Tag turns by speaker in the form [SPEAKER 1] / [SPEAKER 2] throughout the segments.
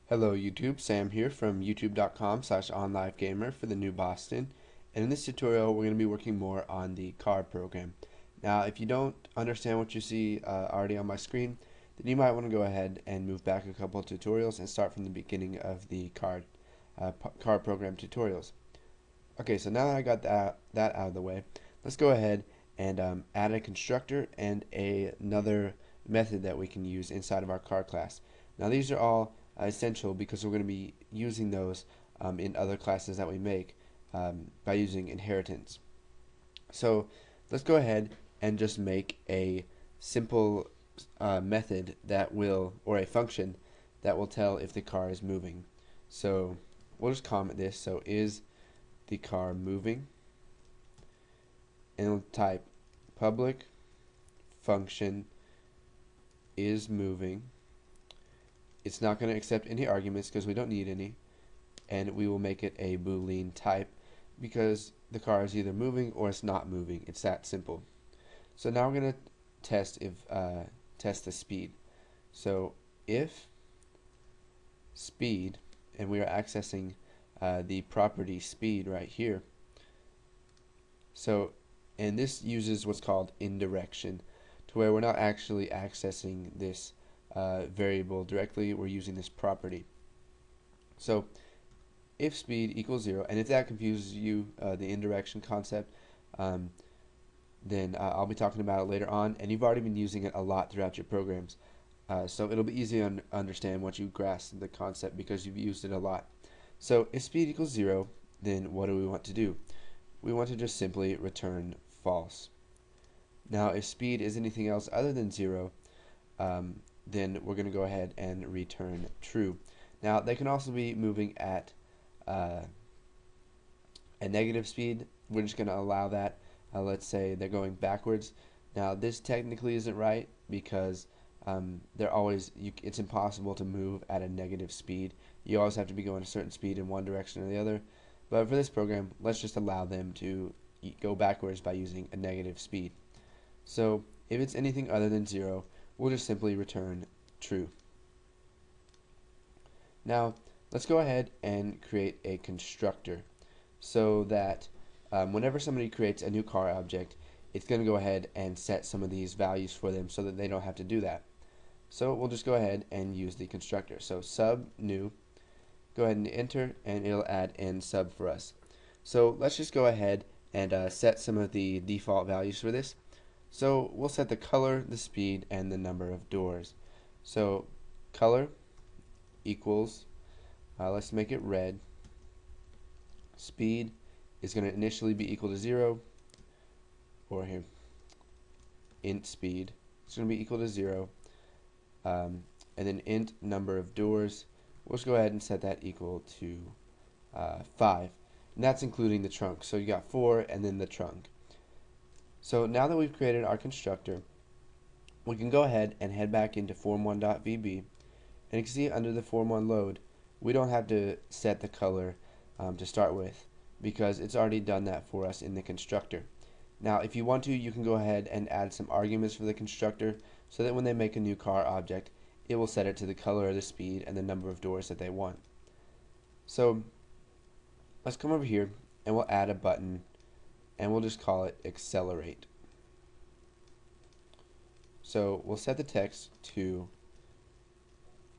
[SPEAKER 1] Hello YouTube, Sam here from youtube.com/onlivegamer for the new Boston, and in this tutorial we're going to be working more on the card program. Now if you don't understand what you see already on my screen, then you might want to go ahead and move back a couple of tutorials and start from the beginning of the card program tutorials. Okay, so now that I got that out of the way, let's go ahead and add a constructor and another method that we can use inside of our card class. Now these are all essential because we're going to be using those in other classes that we make by using inheritance. So let's go ahead and just make a simple method that will, or a function that will tell if the car is moving. So we'll just comment this. So is the car moving, and we'll type public function is moving. It's not going to accept any arguments because we don't need any, and we will make it a Boolean type because the car is either moving or it's not moving. It's that simple. So now we're going to test the speed. So if speed, and we are accessing the property speed right here. So, and this uses what's called indirection, to where we're not actually accessing this variable directly, we're using this property. So if speed equals 0, and if that confuses you, the indirection concept, then I'll be talking about it later on, and you've already been using it a lot throughout your programs. So it'll be easy to understand once you grasp the concept because you've used it a lot. So if speed equals 0, then what do we want to do? We want to just simply return false. Now if speed is anything else other than 0, then we're going to go ahead and return true. Now they can also be moving at a negative speed. We're just going to allow that. Let's say they're going backwards. Now this technically isn't right because it's impossible to move at a negative speed. You always have to be going a certain speed in one direction or the other. But for this program, let's just allow them to go backwards by using a negative speed. So if it's anything other than 0, we'll just simply return true. Now let's go ahead and create a constructor so that whenever somebody creates a new car object, it's going to go ahead and set some of these values for them so that they don't have to do that. So we'll just go ahead and use the constructor. So sub new, go ahead and enter, and it'll add n sub for us. So let's just go ahead and set some of the default values for this. So we'll set the color, the speed, and the number of doors. So color equals, let's make it red. Speed is going to initially be equal to 0, or here, int speed, it's going to be equal to 0, and then int number of doors, we'll just go ahead and set that equal to 5, and that's including the trunk. So you got 4 and then the trunk. So now that we've created our constructor, we can go ahead and head back into form1.vb, and you can see under the form1 load, we don't have to set the color to start with because it's already done that for us in the constructor. Now if you want to, you can go ahead and add some arguments for the constructor so that when they make a new car object, it will set it to the color, the speed, and the number of doors that they want. So let's come over here and we'll add a button, and we'll just call it accelerate. So we'll set the text to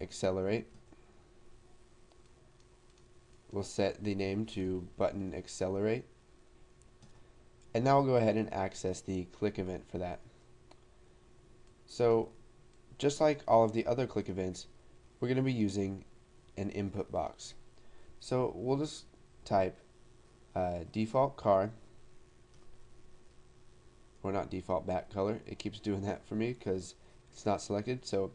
[SPEAKER 1] accelerate. We'll set the name to button accelerate, and now we'll go ahead and access the click event for that. So just like all of the other click events, we're going to be using an input box. So we'll just type default car, or not default back color. It keeps doing that for me because it's not selected. So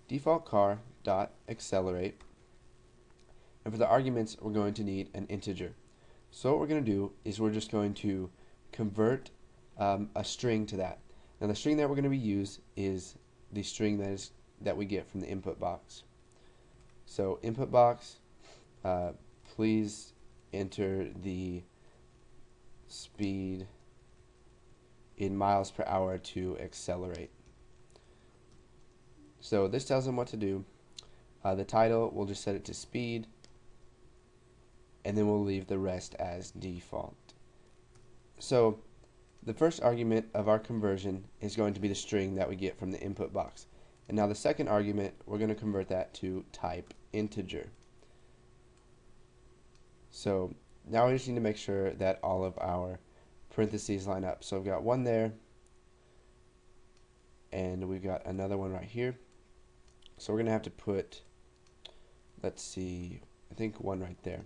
[SPEAKER 1] default car dot accelerate, and for the arguments we're going to need an integer. So what we're going to do is we're just going to convert a string to that. Now the string that we're going to be used is the string that we get from the input box. So input box, please enter the speed in miles per hour to accelerate. So this tells them what to do. The title, we'll just set it to speed, and then we'll leave the rest as default. So the first argument of our conversion is going to be the string that we get from the input box. And now the second argument, we're going to convert that to type integer. So now we just need to make sure that all of our parentheses line up. So we've got one there, and we've got another one right here. So we're going to have to put, let's see, I think one right there.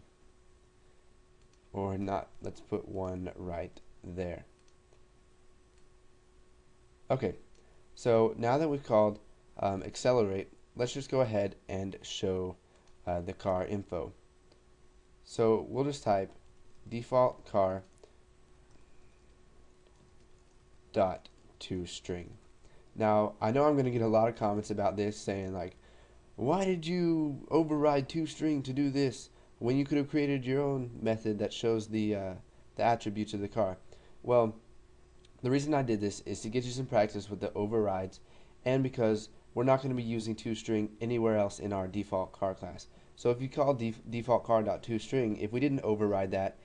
[SPEAKER 1] Or not, let's put one right there. Okay, so now that we've called accelerate, let's just go ahead and show the car info. So we'll just type default car dot toString. Now I know I'm going to get a lot of comments about this saying like, why did you override toString to do this when you could have created your own method that shows the attributes of the car? Well, the reason I did this is to get you some practice with the overrides, and because we're not going to be using toString anywhere else in our default car class. So if you call default car.toString, if we didn't override that,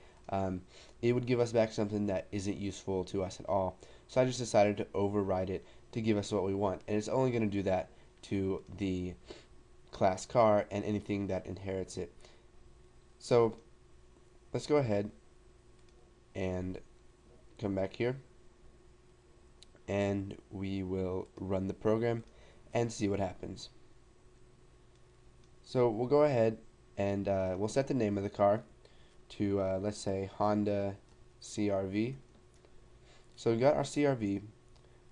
[SPEAKER 1] it would give us back something that isn't useful to us at all. So I just decided to override it to give us what we want, and it's only going to do that to the class car and anything that inherits it. So let's go ahead and come back here, and we will run the program and see what happens. So we'll go ahead and we'll set the name of the car to let's say Honda CRV. So we've got our CRV.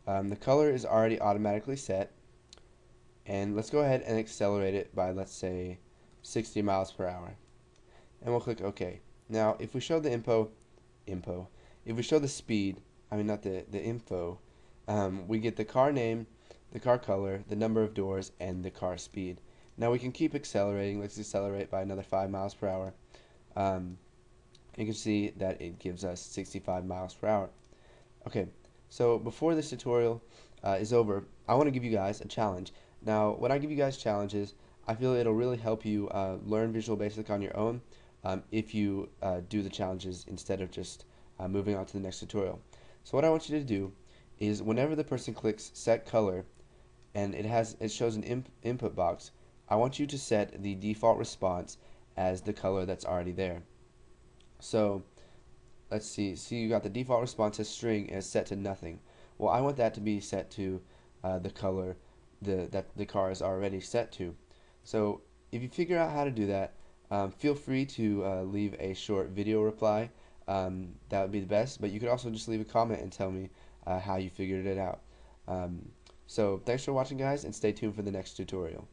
[SPEAKER 1] The color is already automatically set, and let's go ahead and accelerate it by, let's say, 60 miles per hour, and we'll click OK. Now if we show the if we show the speed, not the info, we get the car name, the car color, the number of doors, and the car speed. Now we can keep accelerating. Let's accelerate by another 5 miles per hour. You can see that it gives us 65 miles per hour. Okay, so before this tutorial is over, I want to give you guys a challenge. Now, when I give you guys challenges, I feel it'll really help you learn Visual Basic on your own if you do the challenges instead of just moving on to the next tutorial. So what I want you to do is whenever the person clicks set color and it shows an input box, I want you to set the default response as the color that's already there. So let's see you got the default response as string is set to nothing. Well, I want that to be set to the color that the car is already set to. So if you figure out how to do that, feel free to leave a short video reply. That would be the best, but you could also just leave a comment and tell me how you figured it out. So thanks for watching, guys, and stay tuned for the next tutorial.